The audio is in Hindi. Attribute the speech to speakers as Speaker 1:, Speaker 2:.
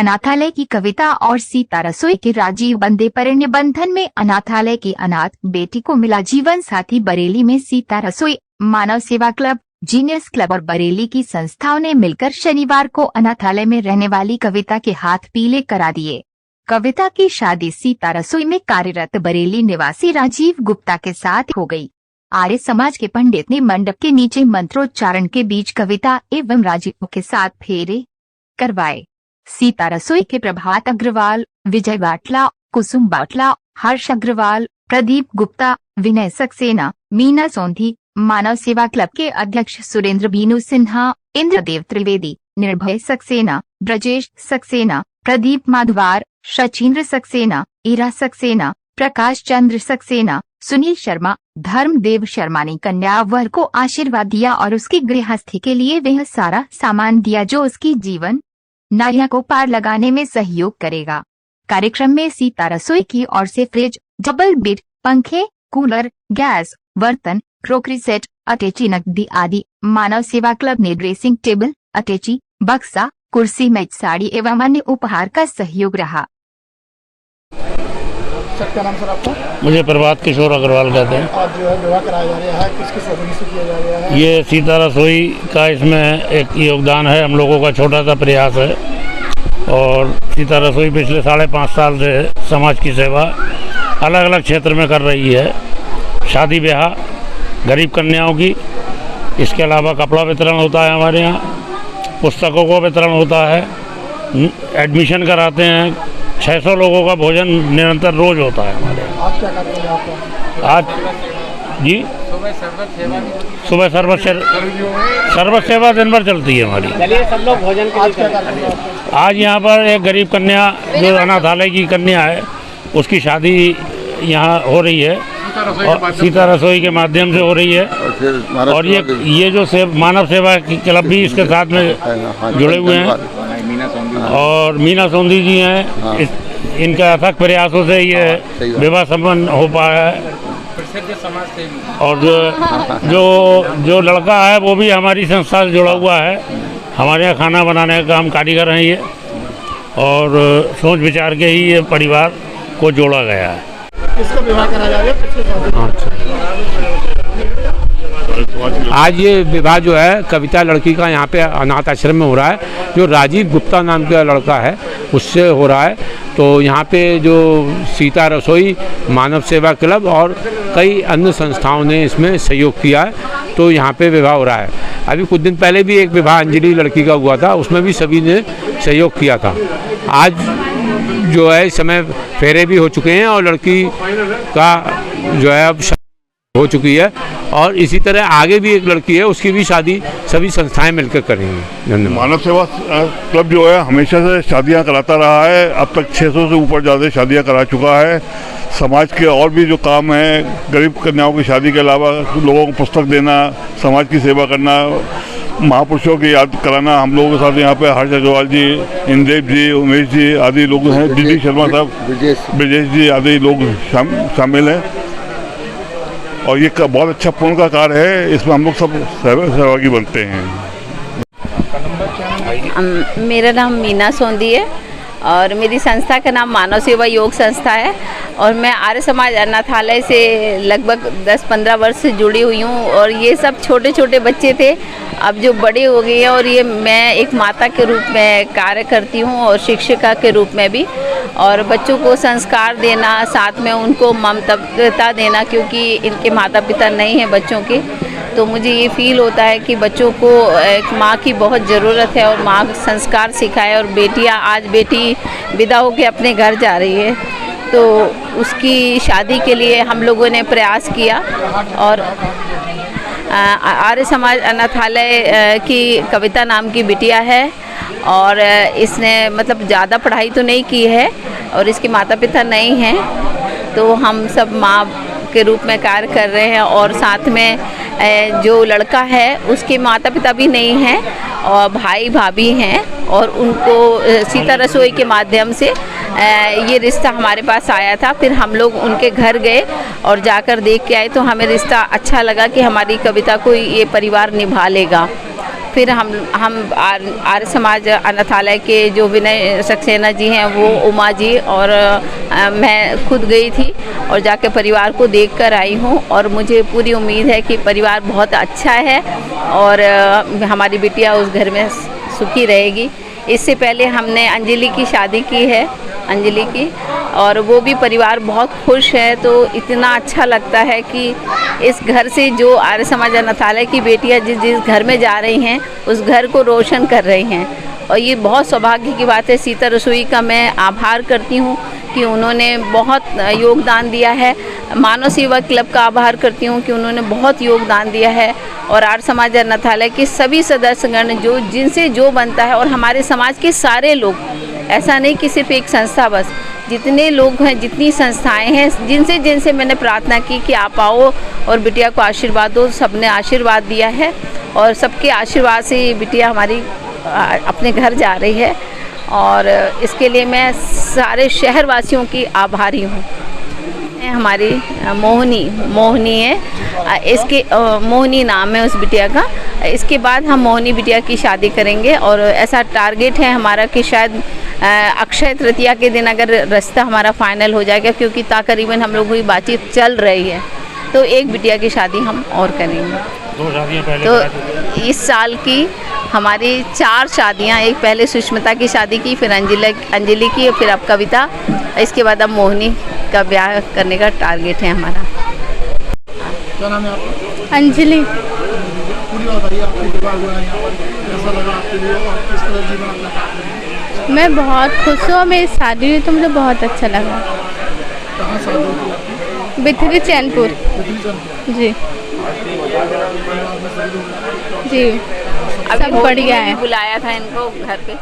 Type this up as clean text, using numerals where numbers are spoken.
Speaker 1: अनाथालय की कविता और सीता रसोई के राजीव बंदे परिण्य बंधन में अनाथालय की अनाथ बेटी को मिला जीवन साथी। बरेली में सीता रसोई, मानव सेवा क्लब, जीनियस क्लब और बरेली की संस्थाओं ने मिलकर शनिवार को अनाथालय में रहने वाली कविता के हाथ पीले करा दिए। कविता की शादी सीता रसोई में कार्यरत बरेली निवासी राजीव गुप्ता के साथ हो गई। आर्य समाज के पंडित ने मंडप के नीचे मंत्रोच्चारण के बीच कविता एवं राजीव के साथ फेरे करवाए। सीता रसोई के प्रभात अग्रवाल, विजय बाटला, कुसुम बाटला, हर्ष अग्रवाल, प्रदीप गुप्ता, विनय सक्सेना, मीना सोंधी, मानव सेवा क्लब के अध्यक्ष सुरेंद्र बीनू सिन्हा, इंद्रदेव त्रिवेदी, निर्भय सक्सेना, ब्रजेश सक्सेना, प्रदीप माधवार, शचीन्द्र सक्सेना, ईरा सक्सेना, प्रकाश चंद्र सक्सेना, सुनील शर्मा, धर्मदेव शर्मा ने कन्या वर को आशीर्वाद दिया और उसकी गृहस्थी के लिए वह सारा सामान दिया जो उसकी जीवन नारिया को पार लगाने में सहयोग करेगा। कार्यक्रम में सीता रसोई की ओर से फ्रिज, डबल बेड, पंखे, कूलर, गैस, बर्तन, क्रोकरी सेट, अटैची नकदी आदि, मानव सेवा क्लब ने ड्रेसिंग टेबल, अटैची, बक्सा, कुर्सी, मेज, साड़ी एवं अन्य उपहार का सहयोग रहा।
Speaker 2: क्या नाम सर आपका?
Speaker 3: मुझे प्रभात किशोर अग्रवाल कहते हैं।
Speaker 2: आज जो है विवाह कराया जा रहा है, किसके सहयोग से किया जा रहा है?
Speaker 3: ये सीता रसोई का इसमें एक योगदान है, हम लोगों का छोटा सा प्रयास है। और सीता रसोई पिछले 5.5 साल से समाज की सेवा अलग अलग क्षेत्र में कर रही है। शादी ब्याह, गरीब कन्याओं की, इसके अलावा कपड़ा वितरण होता है हमारे यहाँ, पुस्तकों का वितरण होता है, एडमिशन कराते हैं, 600 लोगों का भोजन निरंतर रोज होता है हमारे यहाँ।
Speaker 2: आज क्या कार्यक्रम है आपका?
Speaker 3: आज जी सुबह सर्वत सेवा दिन भर चलती है हमारी।
Speaker 2: सब लोग भोजन के आज क्या कार्यक्रम है आपका?
Speaker 3: आज यहाँ पर एक गरीब कन्या जो अनाथालय की कन्या है उसकी शादी यहाँ हो रही है और सीता रसोई के माध्यम से हो रही है। और ये जो मानव सेवा की क्लब भी इसके साथ में जुड़े हुए हैं और मीना सोंधी जी हैं। इनके अथक प्रयासों से ये विवाह संपन्न हो पाया है। और जो लड़का है वो भी हमारी संस्था से जुड़ा हुआ है। हमारे यहाँ खाना बनाने का काम कारीगर हैं ये, और सोच विचार के ही ये परिवार को जोड़ा गया है।
Speaker 2: किसका विवाह करा जा रहा है?
Speaker 4: आज ये विवाह जो है कविता लड़की का यहाँ पे अनाथ आश्रम में हो रहा है, जो राजीव गुप्ता नाम का लड़का है उससे हो रहा है। तो यहाँ पे जो सीता रसोई, मानव सेवा क्लब और कई अन्य संस्थाओं ने इसमें सहयोग किया है। तो यहाँ पे विवाह हो रहा है। अभी कुछ दिन पहले भी एक विवाह अंजलि लड़की का हुआ था, उसमें भी सभी ने सहयोग किया था। आज जो है इस समय फेरे भी हो चुके हैं और लड़की का जो है अब हो चुकी है, और इसी तरह आगे भी एक लड़की है उसकी भी शादी सभी संस्थाएं मिलकर करेंगी। धन्यवाद।
Speaker 5: मानव सेवा क्लब जो है हमेशा से शादियां कराता रहा है। अब तक 600 से ऊपर ज़्यादा शादियां करा चुका है। समाज के और भी जो काम हैं, गरीब कन्याओं की शादी के अलावा लोगों को पुस्तक देना, समाज की सेवा करना, महापुरुषों की याद कराना। हम लोगों के साथ यहाँ पे हर्ष अग्रवाल जी, इंद्रदेव जी, उमेश जी आदि लोग हैं, डी शर्मा साहब, ब्रजेश जी आदि लोग शामिल हैं। और ये बहुत अच्छा पुण्य का कार्य है, इसमें हम लोग सब सहभागी बनते हैं।
Speaker 6: मेरा नाम मीना सोंधी है और मेरी संस्था का नाम मानव सेवा योग संस्था है। और मैं आर्य समाज अनाथालय से लगभग 10-15 वर्ष से जुड़ी हुई हूँ। और ये सब छोटे छोटे बच्चे थे, अब जो बड़े हो गए हैं। और ये मैं एक माता के रूप में कार्य करती हूँ और शिक्षिका के रूप में भी। और बच्चों को संस्कार देना, साथ में उनको ममता देना, क्योंकि इनके माता पिता नहीं हैं बच्चों के। तो मुझे ये फील होता है कि बच्चों को एक माँ की बहुत ज़रूरत है और माँ संस्कार सिखाए। और आज बेटी विदा होकर अपने घर जा रही है, तो उसकी शादी के लिए हम लोगों ने प्रयास किया। और आर्य समाज अनाथालय की कविता नाम की बिटिया है और इसने मतलब ज़्यादा पढ़ाई तो नहीं की है और इसके माता पिता नहीं हैं। तो हम सब माँ के रूप में कार्य कर रहे हैं। और साथ में जो लड़का है उसके माता पिता भी नहीं हैं और भाई भाभी हैं। और उनको सीता रसोई के माध्यम से ये रिश्ता हमारे पास आया था। फिर हम लोग उनके घर गए और जाकर देख के आए, तो हमें रिश्ता अच्छा लगा कि हमारी कविता को ये परिवार निभा लेगा। फिर हम आर्य समाज अनाथालय के जो विनय सक्सेना जी हैं, वो उमा जी और मैं खुद गई थी और जाके परिवार को देख कर आई हूँ। और मुझे पूरी उम्मीद है कि परिवार बहुत अच्छा है और हमारी बिटिया उस घर में सुखी रहेगी। इससे पहले हमने अंजलि की शादी की है, अंजलि की, और वो भी परिवार बहुत खुश है। तो इतना अच्छा लगता है कि इस घर से जो आर्य समाज अनाथालय की बेटियां जिस घर में जा रही हैं, उस घर को रोशन कर रही हैं। और ये बहुत सौभाग्य की बात है। सीता रसोई का मैं आभार करती हूँ कि उन्होंने बहुत योगदान दिया है। मानव सेवा क्लब का आभार करती हूँ कि उन्होंने बहुत योगदान दिया है। और आर्य समाज अनाथालय के सभी सदस्यगण जो जिनसे जो बनता है, और हमारे समाज के सारे लोग, ऐसा नहीं कि सिर्फ एक संस्था, बस जितने लोग हैं, जितनी संस्थाएं हैं, जिनसे मैंने प्रार्थना की कि आप आओ और बिटिया को आशीर्वाद दो, सबने आशीर्वाद दिया है। और सबके आशीर्वाद से ये बिटिया हमारी अपने घर जा रही है। और इसके लिए मैं सारे शहरवासियों की आभारी हूँ। हमारी मोहिनी है, इसके मोहिनी नाम है उस बिटिया का। इसके बाद हम मोहिनी बिटिया की शादी करेंगे और ऐसा टारगेट है हमारा कि शायद अक्षय तृतीया के दिन अगर रास्ता हमारा फाइनल हो जाएगा, क्योंकि तकरीबन हम लोगों की बातचीत चल रही है, तो एक बिटिया की शादी हम और करेंगे।
Speaker 3: 2 शादियाँ पहले
Speaker 6: तो इस साल की हमारी 4 शादियाँ, एक पहले सुष्मिता की शादी की, फिर अंजलि की, और फिर अब कविता, इसके बाद अब मोहिनी का ब्याह करने का टारगेट है हमारा।
Speaker 2: क्या नाम है आपका?
Speaker 7: अंजलि।
Speaker 2: पूरी बताइए, आपकी विवाह हुआ है यहाँ पर, कैसा लगा आपके लिए और किस तरह जीवन अपना काट रहे हैं?
Speaker 7: मैं बहुत खुश हूँ। मेरी शादी हुई तो मुझे बहुत अच्छा लगा।
Speaker 2: कहाँ शादी हुई आपकी?
Speaker 7: बिथरी चैनपुर। जी जी, सब बढ़िया है।
Speaker 6: बुलाया था इनको घर पे।